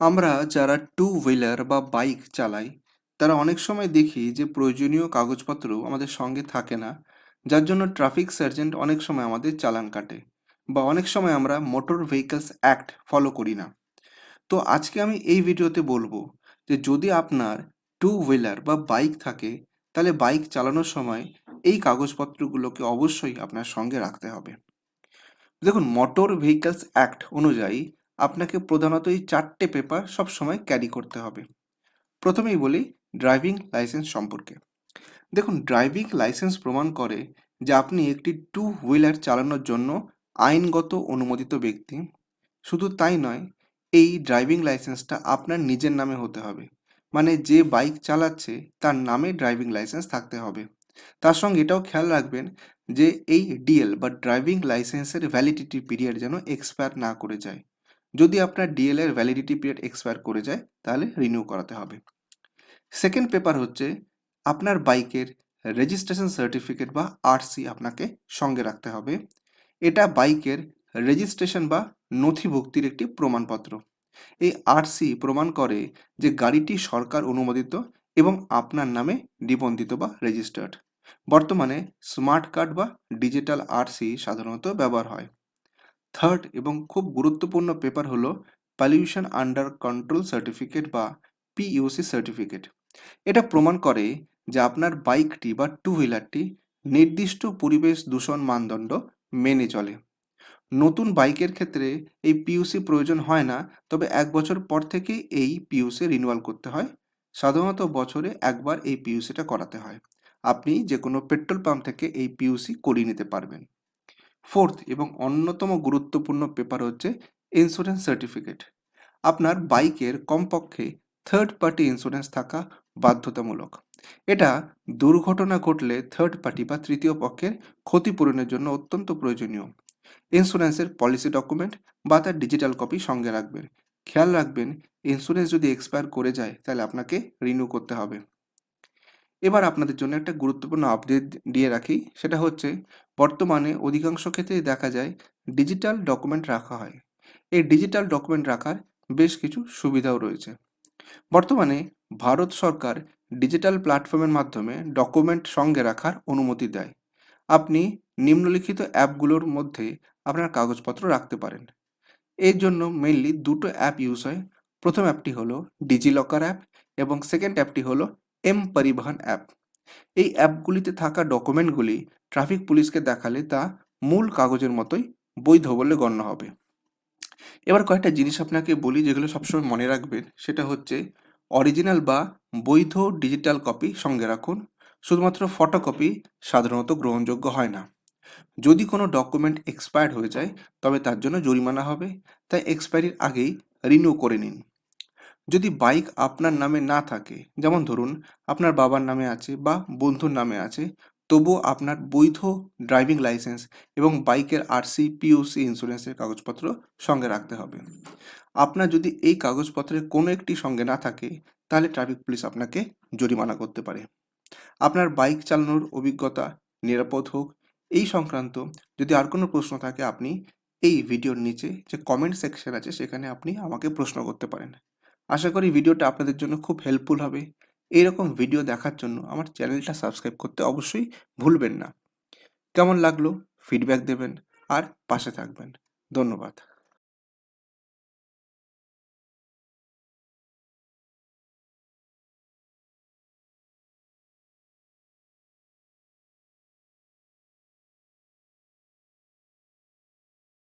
আমরা যারা two wheeler বা বাইক চালাই তারা অনেক সময় দেখি যে প্রয়োজনীয় কাগজপত্র আমাদের সঙ্গে থাকে না, যার জন্য ট্রাফিক সার্জেন্ট অনেক সময় আমাদের চালান কাটে বা অনেক সময় আমরা মোটর ভেহিকলস অ্যাক্ট ফলো করি না। তো আজকে আমি এই ভিডিওতে বলবো যে যদি আপনার টু হুইলার বা বাইক থাকে তাহলে বাইক চালানোর সময় এই কাগজপত্রগুলোকে অবশ্যই আপনার সঙ্গে রাখতে হবে। দেখুন, মোটর ভেহিকলস অ্যাক্ট অনুযায়ী আপনাকে প্রধানত এই চারটে পেপার সবসময় ক্যারি করতে হবে। প্রথমেই বলি ড্রাইভিং লাইসেন্স সম্পর্কে। দেখুন, ড্রাইভিং লাইসেন্স প্রমাণ করে যে আপনি একটি টু হুইলার চালানোর জন্য আইনগত অনুমোদিত ব্যক্তি। শুধু তাই নয়, এই ড্রাইভিং লাইসেন্সটা আপনার নিজের নামে হতে হবে, মানে যে বাইক চালাচ্ছে তার নামে ড্রাইভিং লাইসেন্স থাকতে হবে। তার সঙ্গে এটাও খেয়াল রাখবেন যে এই ডিএল বা ড্রাইভিং লাইসেন্সের ভ্যালিডিটি পিরিয়ড যেন এক্সপায়ার না করে যায়। যদি আপনার ডিএল এর ভ্যালিডিটি পিরিয়ড এক্সপায়ার করে যায় তাহলে রিনিউ করাতে হবে। সেকেন্ড পেপার হচ্ছে আপনার বাইকের রেজিস্ট্রেশন সার্টিফিকেট বা আরসি আপনাকে সঙ্গে রাখতে হবে। এটা বাইকের রেজিস্ট্রেশন বা নথিভুক্তির একটি প্রমাণপত্র। এই আরসি প্রমাণ করে যে গাড়িটি সরকার অনুমোদিত এবং আপনার নামে নিবন্ধিত বা রেজিস্টার্ড। বর্তমানে স্মার্ট কার্ড বা ডিজিটাল আরসি সাধারণত ব্যবহার হয়। থার্ড এবং খুব গুরুত্বপূর্ণ পেপার হলো পলিউশন আন্ডার কন্ট্রোল সার্টিফিকেট বা পিইউসি সার্টিফিকেট। এটা প্রমাণ করে যে আপনার বাইকটি বা টু হুইলারটি নির্দিষ্ট পরিবেশ দূষণ মানদণ্ড মেনে চলে। নতুন বাইকের ক্ষেত্রে এই পিইউসি প্রয়োজন হয় না, তবে 1 বছর পর থেকে এই পিইউসি রিনিউয়াল করতে হয়। সাধারণত বছরে একবার এই পিইউসিটা করাতে হয়। আপনি যে কোনো পেট্রোল পাম্প থেকে এই পিইউসি করিয়ে নিতে পারবেন। ফোর্থ এবং অন্যতম গুরুত্বপূর্ণ পেপার হচ্ছে ইন্স্যুরেন্স সার্টিফিকেট। আপনার বাইকের কমপক্ষে থার্ড পার্টি ইন্স্যুরেন্স থাকা বাধ্যতামূলক। এটা দুর্ঘটনা ঘটলে থার্ড পার্টি বা তৃতীয় পক্ষের ক্ষতিপূরণের জন্য অত্যন্ত প্রয়োজনীয়। ইন্স্যুরেন্সের পলিসি ডকুমেন্ট বা তার ডিজিটাল কপি সঙ্গে রাখবেন। খেয়াল রাখবেন, ইন্স্যুরেন্স যদি এক্সপায়ার করে যায় তাহলে আপনাকে রিনিউ করতে হবে। এবার আপনাদের জন্য একটা গুরুত্বপূর্ণ আপডেট দিয়ে রাখি, সেটা হচ্ছে বর্তমানে অধিকাংশ ক্ষেত্রেই দেখা যায় ডিজিটাল ডকুমেন্ট রাখা হয়। এই ডিজিটাল ডকুমেন্ট রাখার বেশ কিছু সুবিধাও রয়েছে। বর্তমানে ভারত সরকার ডিজিটাল প্ল্যাটফর্মের মাধ্যমে ডকুমেন্ট সঙ্গে রাখার অনুমতি দেয়। আপনি নিম্নলিখিত অ্যাপগুলোর মধ্যে আপনার কাগজপত্র রাখতে পারেন। এর জন্য মেইনলি দুটো অ্যাপ ইউজ হয়। প্রথম অ্যাপটি হলো ডিজিলকার অ্যাপ এবং সেকেন্ড অ্যাপটি হলো এম পরিবহন অ্যাপ। এই অ্যাপগুলিতে থাকা ডকুমেন্টগুলি ট্রাফিক পুলিশকে দেখালে তা মূল কাগজের মতোই বৈধ বলে গণ্য হবে। এবার কয়েকটা জিনিস আপনাকে বলি যেগুলো সবসময় মনে রাখবেন, সেটা হচ্ছে অরিজিনাল বা বৈধ ডিজিটাল কপি সঙ্গে রাখুন। শুধুমাত্র ফটোকপি সাধারণত গ্রহণযোগ্য হয় না। যদি কোনো ডকুমেন্ট এক্সপায়ার্ড হয়ে যায় তবে তার জন্য জরিমানা হবে, তাই এক্সপায়ারির আগেই রিনিউ করে নিন। যদি বাইক আপনার নামে না থাকে, যেমন ধরুন আপনার বাবার নামে আছে বা বন্ধুর নামে আছে, তবুও আপনার বৈধ ড্রাইভিং লাইসেন্স এবং বাইকের আরসি, পিইউসি, ইন্স্যুরেন্সের কাগজপত্র সঙ্গে রাখতে হবে। আপনার যদি এই কাগজপত্রের কোনো একটি সঙ্গে না থাকে তাহলে ট্রাফিক পুলিশ আপনাকে জরিমানা করতে পারে। আপনার বাইক চালানোর অভিজ্ঞতা নিরাপদ হোক, এই সংক্রান্ত যদি আর কোনো প্রশ্ন থাকে আপনি এই ভিডিওর নিচে যে কমেন্ট সেকশন আছে সেখানে আপনি আমাকে প্রশ্ন করতে পারেন। আশা করি ভিডিওটা আপনাদের জন্য খুব হেল্পফুল হবে। এইরকম ভিডিও দেখার জন্য আমার চ্যানেলটা সাবস্ক্রাইব করতে অবশ্যই ভুলবেন না। কেমন লাগলো ফিডব্যাক দেবেন আর পাশে থাকবেন। ধন্যবাদ।